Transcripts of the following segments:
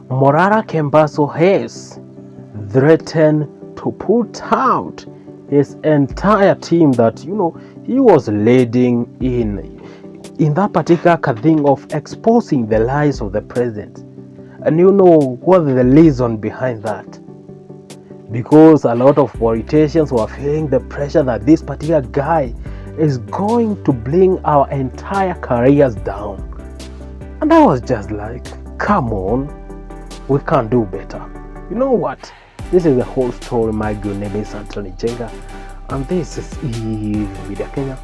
Morara Kebaso has threatened to put out his entire team that he was leading in that particular thing of exposing the lies of the president. And what the reason behind that? Because a lot of politicians were feeling the pressure that this particular guy is going to bring our entire careers down. And I was just like, come on, we can't do better. You know what? This is the whole story. My good name is Antony Njenga, and this is Media Kenya,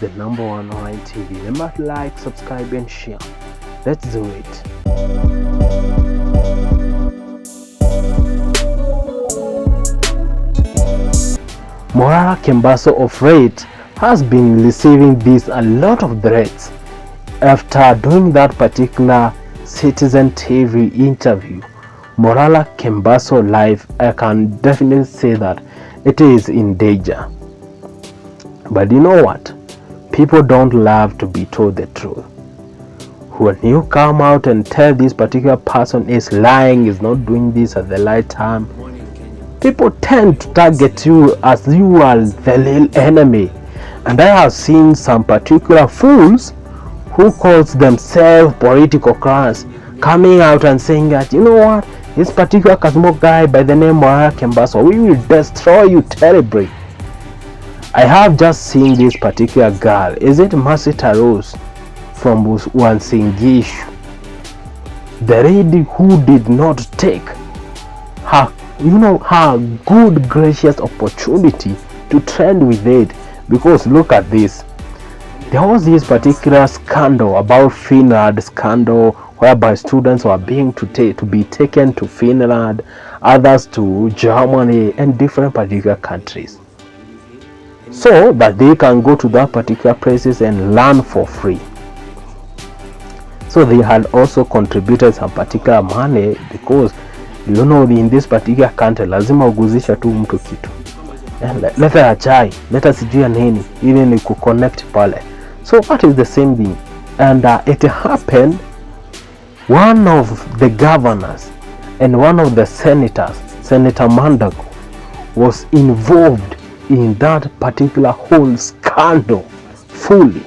the number one online TV. Remember to like, subscribe, and share. Let's do it. Morara Kebaso of Halt has been receiving a lot of threats after doing that particular Citizen TV interview. Morara Kebaso life, I can definitely say that it is in danger. But you know what? People don't love to be told the truth. When you come out and tell this particular person is lying, is not doing this at the right time, people tend to target you as you are the real enemy. And I have seen some particular fools who calls themselves political class coming out and saying that, you know what, this particular Kazmo guy by the name Morara Kebaso, we will destroy you terribly. I have just seen this particular girl. Is it Masita Rose from Wansingishu? The lady who did not take her, her good gracious opportunity to trend with it. Because look at this. There was this particular scandal about Finland scandal, whereby students were being to be taken to Finland, others to Germany and different particular countries, so that they can go to that particular places and learn for free. So they had also contributed some particular money, because in this particular country lazima uguzisha tu mtu kitu, leta ya chai, leta sijui ya nini, ili ni kuconnect pale. So that is the same thing. And it happened, one of the governors and one of the senators, Senator Mandago, was involved in that particular whole scandal fully.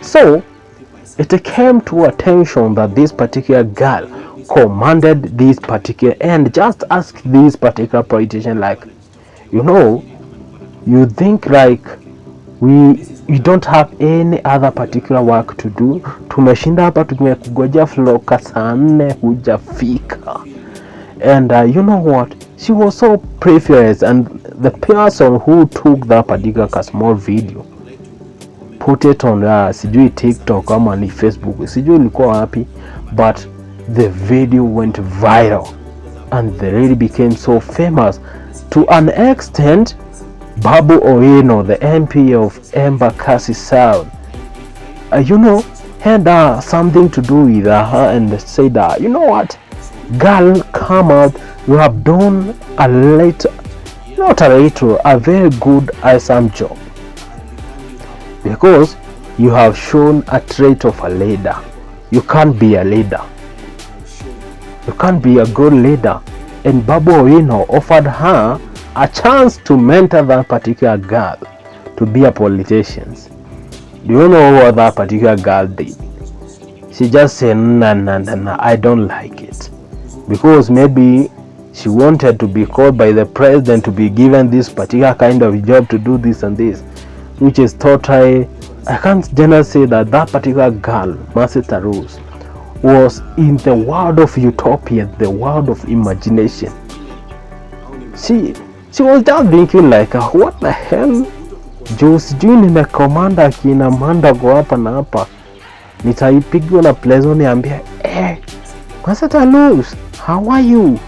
So it came to attention that this particular girl commanded this particular, and just asked this particular politician, like, you think like we don't have any other particular work to do? Tumeshinda hapa tumekugoja floka saa 4 hujafika. And you know what, she was so previous, and the person who took that particular small video put it on sijui TikTok ama ni Facebook, sijui ilikuwa wapi, but the video went viral and the lady became so famous to an extent. Babu Owino, the MP of Embakasi South, had something to do with her and said that, you know what, girl, come out, you have done a very good awesome job, because you have shown a trait of a leader. You can't be a leader. You can't be a good leader. And Babu Owino offered her a chance to mentor that particular girl to be a politician. Do you know what that particular girl did? She just said, no, I don't like it. Because maybe she wanted to be called by the president to be given this particular kind of job to do this and this, which is totally, I can't generally say that that particular girl, Masita Rose, was in the world of utopia, the world of imagination. She was just thinking like, what the hell? Sijui nimekomanda akina Mandago hapa na hapa, nitaipigwa na plezo niambia, Masita Rose, how are you?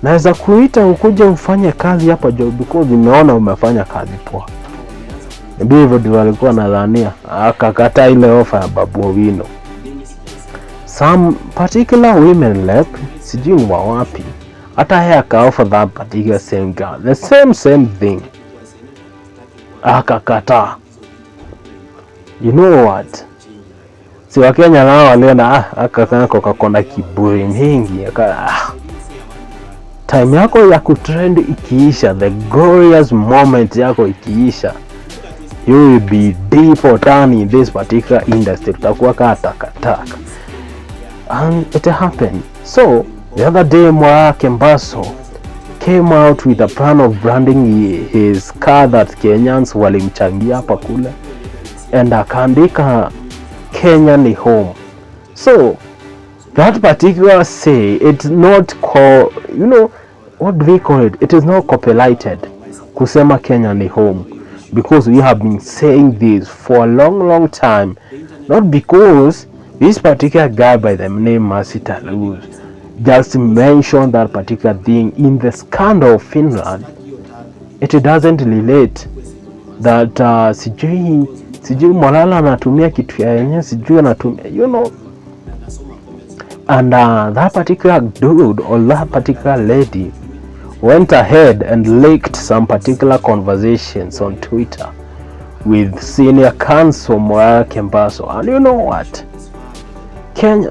Naweza kuita ukuje ufanye kazi hapa job, because nimeona umefanya kazi poa. Ndivyo ndio alikuwa nadhania, akakataa ile offer ya Babu Owino. Some particular women left, sijui ni wapi, hata yeye akaoffer that particular same girl the same thing, akakataa. You know what? Si Wakenya nao waliona akakako kakona kiburi mingi, time yako ya kutrend ikiisha, the glorious moment yako ikiisha, you will be deep or down in this particular industry, utakuwa kaa takataka. And it happened. So the other day Morara Kebaso came out with a plan of branding his car that Kenyans walimchangia hapa kule, and akaandika Kenya ni home. So that particular say, it's not what do we call it? It is not copyrighted kusema Kenya ni home, because we have been saying this for a long time, not because this particular guy by the name Masita Luz just mentioned that particular thing in the scandal of Finland. It doesn't relate that sijui Morara anatumia kitu ya yenyewe, sijui anatumia and that particular dude or that particular lady went ahead and leaked some particular conversations on Twitter with senior counsel Morara Kebaso. And you know what?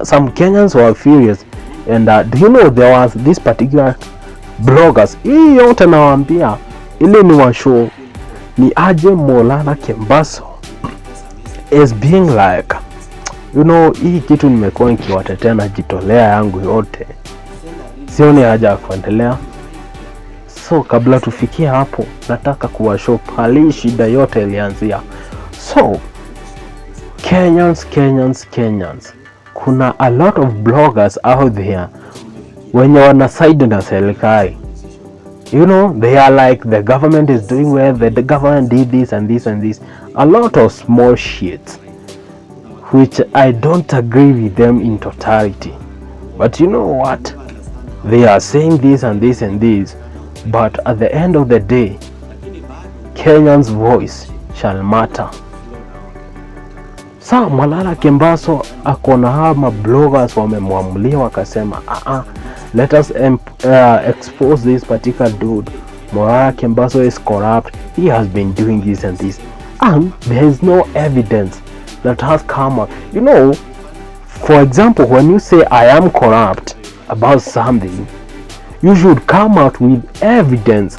Some Kenyans were furious, and do you know there was this particular bloggers, hii yote nawaambia ili ni wa show ni aje Morara Kebaso is being like, hii kitu nimekuwa nikiwatetea na jitolea yangu yote, sioni haja ya kuendelea. So kabla tufikie hapo, nataka kuwashow pali shida yote ilianzia. So Kenyans, kuna a lot of bloggers out there wenye wana side na serikali. They are like, the government is doing well, the government did this and this and this, a lot of small shit, which I don't agree with them in totality. But you know what? They are saying this and this and this, but at the end of the day, Kenyans' voice shall matter. Sa Morara Kebaso akona hama bloggers wamemwamulia wakasema, let us expose this particular dude. Morara Kebaso is corrupt, he has been doing this and this, and there is no evidence that has come up. For example, when you say I am corrupt about something, you should come out with evidence,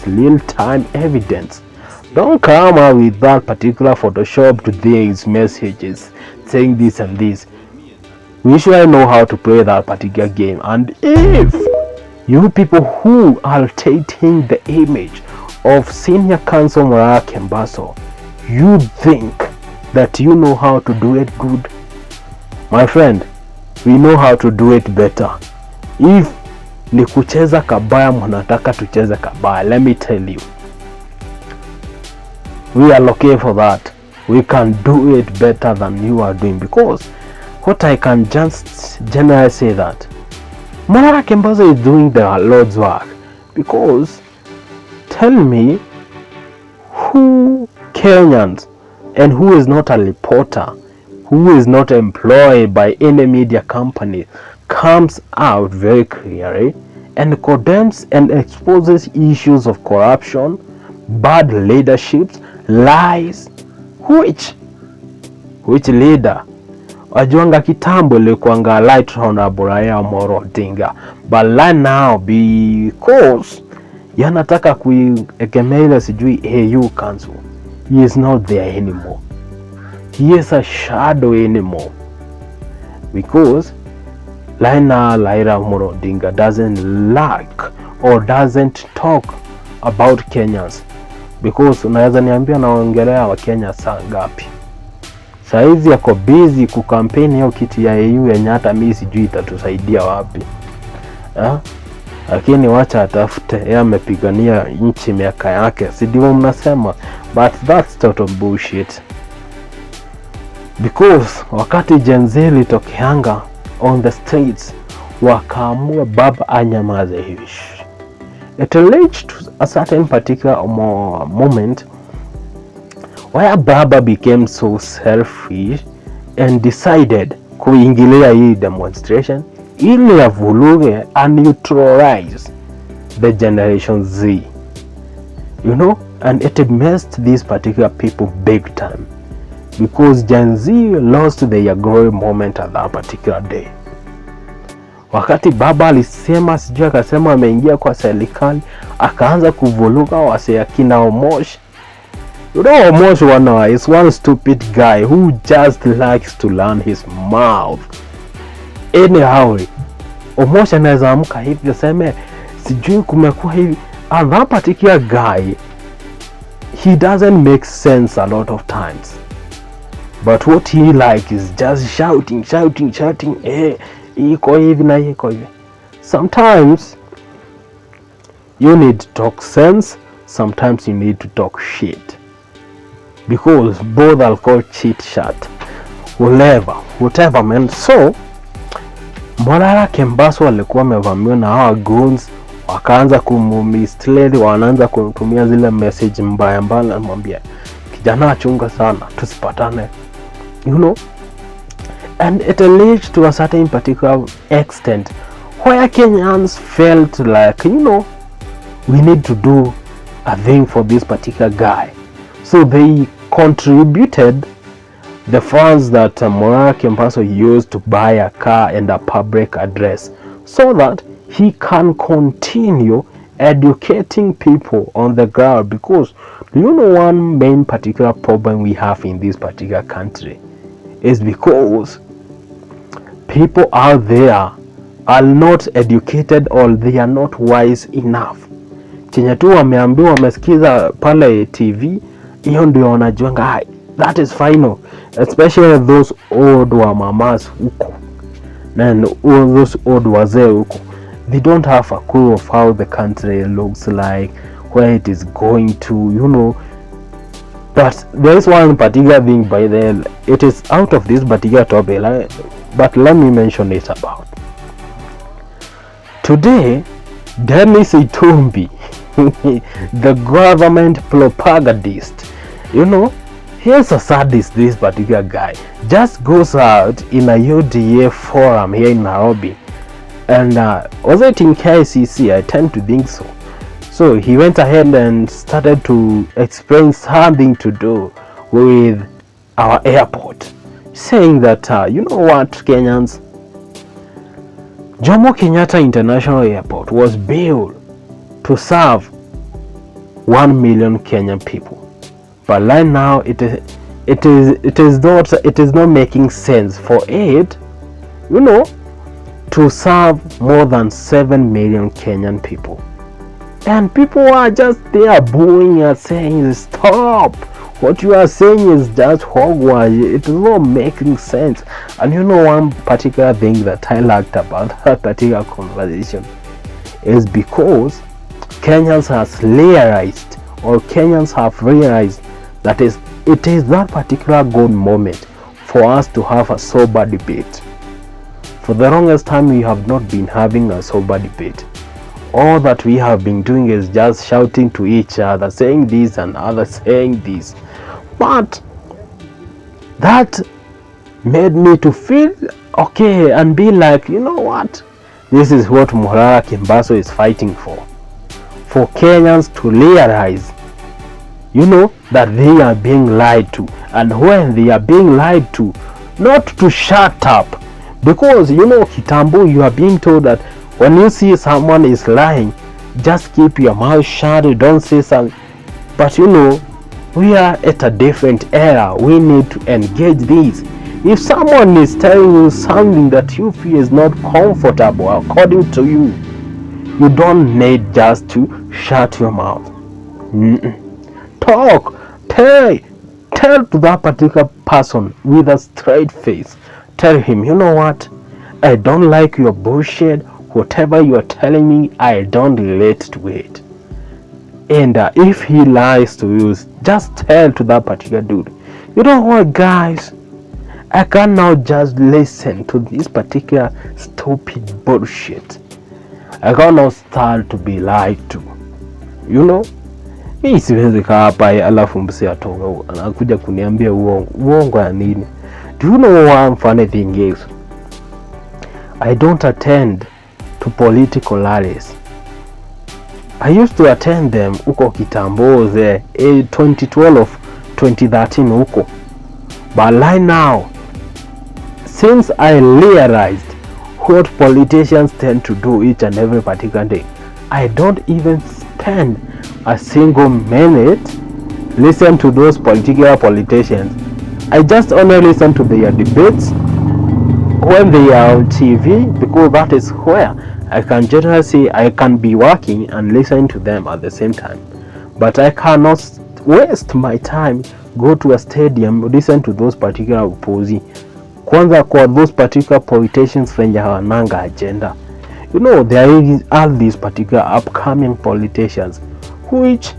real-time evidence. Don't come out with that particular photoshopped things, messages saying this and this. We should know how to play that particular game. And if you people who are taking the image of senior counsel Morara Kebaso, you think that you know how to do it good, my friend, we know how to do it better. If ni kucheza kabaya mnataka tucheze kabaya, let me tell you, we are okay for that. We can do it better than you are doing, because what I can just generally say that Morara Kebaso is doing the Lord's work. Because tell me who Kenyans and who is not a reporter, who is not employed by any media company, comes out very clearly and condemns and exposes issues of corruption, bad leaderships, lies. Which leader? Wajuanga kitambo likuanga light honorable Morara Odinga, but right now, because yanataka kuegemea sijui AU council, he is not there anymore. He is a shadow anymore, because Morara Odinga doesn't like or doesn't talk about Kenyans. Because unaweza niambia naongelea wa Kenya saa ngapi? Saizi yako busy kukampeni hiyo kiti ya AU yenye hata mimi sijui itatusaidia wapi. Lakini wacha atafute, yeye amepigania nchi miaka yake, si ndivyo mnasema? But that's total bullshit. Because wakati Gen Z litokeanga on the streets, wakaamua baba anyamaze hivi. It reached to a certain particular moment where Baba became so selfish and decided kuingilia hii demonstration ili avuluge and neutralize the Generation Z. And it messed these particular people big time. because Gen Z lost their glory moment at that particular day. Wakati baba alisema, sijui akasema ameingia kwa serikali, akaanza kuvuruga wase akina Omosh. You know Omosh is one stupid guy who just likes to learn his mouth. Anyhow, Omosh anaweza amka hivi aseme sijui kumekuwa hivi. And that particular guy, he doesn't make sense a lot of times. But what he like is just shouting. Iko hivi na iko hivi. Sometimes you need to talk sense, sometimes you need to talk shit. Because both are called chit chat. Whatever man. So Morara Kebaso walikuwa wamevamiwa na hawa goons, wakaanza kummislead, wanaanza kutumia zile message mbaya, anamwambia kijana achunga sana tusipatane, you know. And it leads to a certain particular extent where Kenyans felt like, you know, we need to do a thing for this particular guy. So they contributed the funds that Morara Kebaso used to buy a car and a public address so that he can continue educating people on the ground. Because you know, one main particular problem we have in this particular country is because people out there are not educated or they are not wise enough. Chenye tu wameambiwa, wamesikiza pale TV, hiyo ndio wanajuanga, that is final. Especially those old mamas huko and all those old wazee huko, they don't have a clue of how the country looks like, where it is going to, you know. But there is one particular thing, by the it is out of this particular topic, but let me mention it about. Today, Dennis Itumbi, the government propagandist, you know, here's a sadist. This particular guy just goes out in a UDA forum here in Nairobi, and was it in KICC? I tend to think so. So he went ahead and started to explain something to do with our airport, saying that you know what, Kenyans, Jomo Kenyatta International Airport was built to serve 1 million Kenyan people, but right now it is not making sense for it, you know, to serve more than 7 million Kenyan people. And people are just there booing and saying, stop, what you are saying is just hogwash, it is not making sense. And you know, one particular thing that I liked about that particular conversation is because Kenyans have realized that it is that particular good moment for us to have a sober debate. For the longest time we have not been having a sober debate. All that we have been doing is just shouting to each other, saying this and others saying this. But that made me to feel okay and be like, you know what, this is what Morara Kebaso is fighting for Kenyans to realize, you know, that they are being lied to, and when they are being lied to, not to shut up. Because you know, kitambo, you are being told that when you see someone is lying, just keep your mouth shut, don't say something. But you know, we are at a different era. We need to engage this. If someone is telling you something that you feel is not comfortable according to you, you don't need just to shut your mouth. Talk, tell to that particular person with a straight face. Tell him, you know what, I don't like your bullshit. Whatever you are telling me, I don't relate to it. And if he lies to you, just tell to that particular dude, you know what, guys, I can now just listen to this particular stupid bullshit. I cannot start to be lied to. You know, hii siwezi kaa hapa alafu mse atoka anakuja kuniambia uongo ya nini. Do you know one funny thing is, I don't attend to political rallies. I used to attend them huko kitambo 2012 2013 huko, But right now, since I realized what politicians tend to do each and every particular day, I don't even spend a single minute listen to those particular politicians. I just only listen to their debates when they are on TV, because that is where I can generally see I can be working and listening to them at the same time. But I cannot waste my time go to a stadium listen to those particular opposing. Kwanza kwa those particular politicians wenye hawananga agenda. You know, there are these particular upcoming politicians which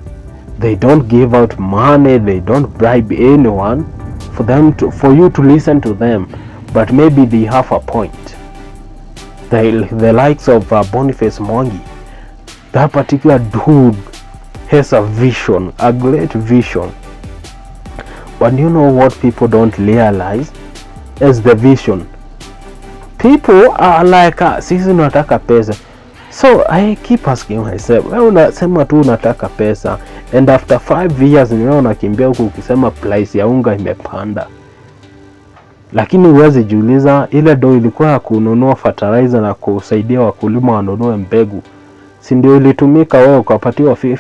they don't give out money, they don't bribe anyone for you to listen to them, but maybe they have a point. The likes of Boniface Mwangi, that particular dude has a vision, a great vision. But you know what people don't realize is the vision. People are like, sisi unataka pesa. So I keep asking myself, wewe unasema tu unataka pesa, and after 5 years ni wewe unakimbia huku ukisema price ya unga imepanda. Lakini huwezi jiuliza ile do ilikuwa ya kununua fertilizer na kusaidia wakulima wanunue mbegu, si ndio ilitumika wewe ukapatiwa 50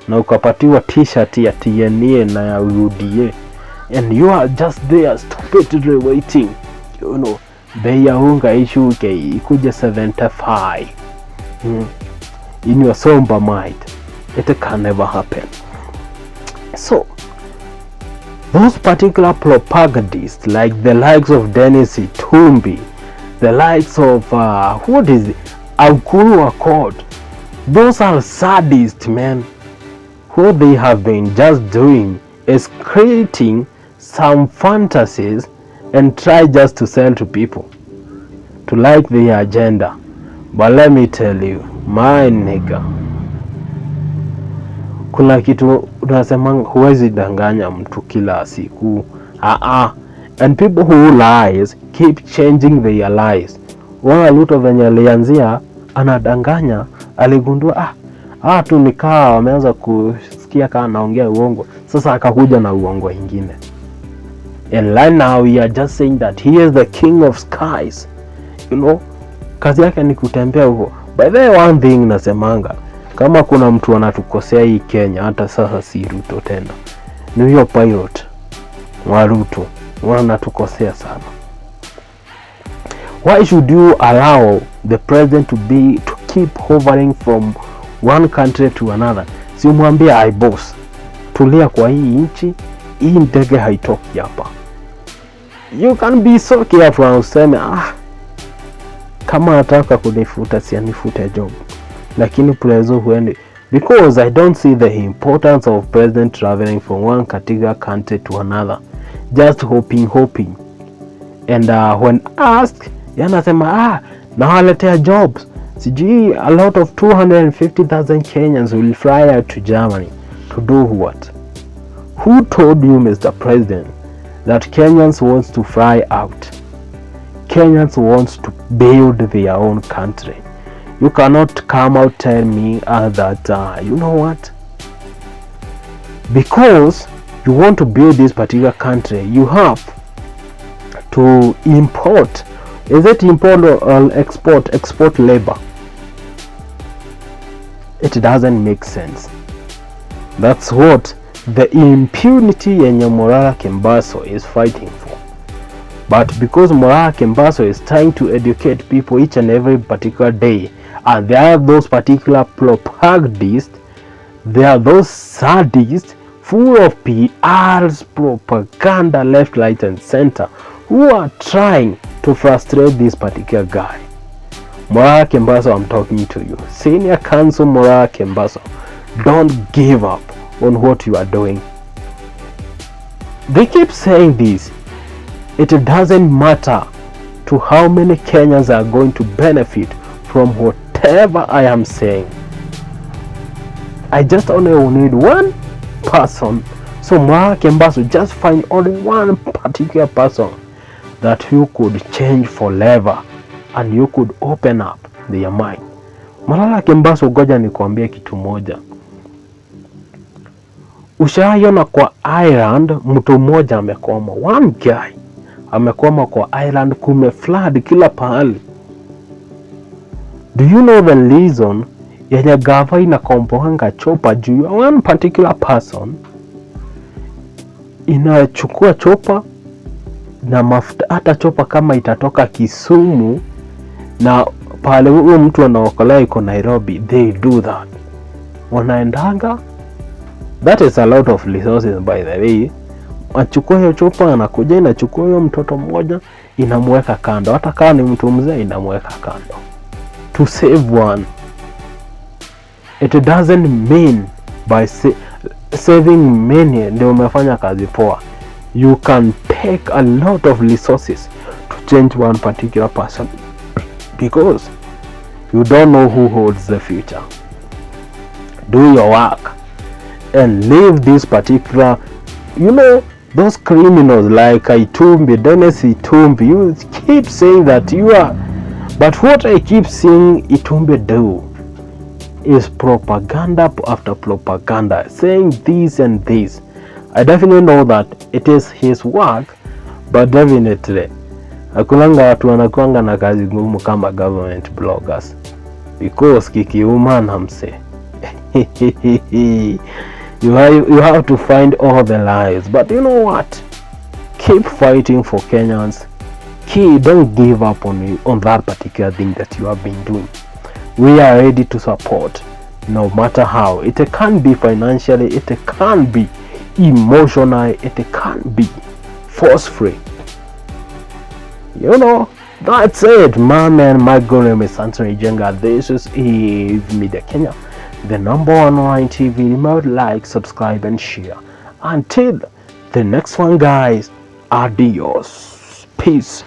na ukapatiwa t-shirt ya TNA na ya UDA, and you are just there stupidly waiting, you know, bei ya unga ishuke ikuje 75. In your somber mind, it can never happen. So those particular propagandists, like the likes of Dennis Itumbi, the likes of what is it, Aukuru Accord, those are sadists, man. What they have been just doing is creating some fantasies and try just to sell to people to like their agenda. But let me tell you, my nigga, kuna kitu unasema huwezi danganya mtu kila siku. And people who lies keep changing their lies. Ruto venye alianzia anadanganya, aligundua tu nikaa wameanza kusikia kama naongea uongo, sasa akakuja na uongo ingine. And right now we are just saying that he is the king of skies. You know, kazi yake ni kutembea huko. By the way, one thing nasemanga, kama kuna mtu anatukosea hii Kenya, hata sasa si Ruto tena, ni huyo pilot wa Ruto, wanatukosea sana. Why should you allow the president to keep hovering from one country to another? Si umwambie ai boss, tulia kwa hii nchi, hii ndege haitoki hapa. You can be so careful and useme kama nataka kunifuta si anifute job, lakini prezo huende, because I don't see the importance of president traveling from one particular country to another just hoping. And when asked, yanasema nawaletea jobs, sijui a lot of 250,000 Kenyans will fly out to Germany to do what? Who told you, Mr. President, that Kenyans wants to fly out? Kenyans wants to build their own country. You cannot come out tell me that you know what, because you want to build this particular country, you have to import. Is it import or export labor? It doesn't make sense. That's what the impunity yenye Morara Kebaso is fighting for. But because Morara Kebaso is trying to educate people each and every particular day, and there are those particular propagandists, there are those sadists full of PRs, propaganda left, right and center, who are trying to frustrate this particular guy. Morara Kebaso, I'm talking to you. Senior Counsel Morara Kebaso, don't give up on what you are doing. They keep saying this. It doesn't matter to how many Kenyans are going to benefit from whatever I am saying. I just only need one person. So Morara Kebaso, just find only one particular person that you could change forever and you could open up their mind. Morara Kebaso, goja nikwambie kitu moja. Ushaiona kwa island mtu mmoja amekwama, one guy amekwama kwa island, kume flood kila pahali. Do you know the reason yenye gava inakomboanga chopa juu ya one particular person? Inachukua chopa na mafuta, hata chopa kama itatoka Kisumu na pale huyo mtu anaokolea iko Nairobi, they do that. Wanaendanga, that is a lot of resources by the way. Achukua hiyo chopa, anakuja inachukua hiyo mtoto mmoja inamweka kando, hata kama ni mtu mzee inamweka kando to save one. It doesn't mean by saving many ndio umefanya kazi poa. You can take a lot of resources to change one particular person because you don't know who holds the future. Do your work and leave this particular, those criminals like Itumbi, Dennis Itumbi. You keep saying that you are, but what I keep seeing Itumbi do is propaganda after propaganda, saying this and this. I definitely know that it is his work, but definitely hakunanga watu wanakuanga na kazi ngumu kama government bloggers, because kikiuma na mse you have to find all the lies. But you know what, keep fighting for Kenyans. Don't give up on that particular thing that you have been doing. We are ready to support, no matter how. It can't be financially, it can't be emotionally, it can't be force-free. That's it, my man. My good name is Antony Njenga. This is Eve Media Kenya, the number one online TV. Remember, like, subscribe, and share. Until the next one, guys, adios. Peace.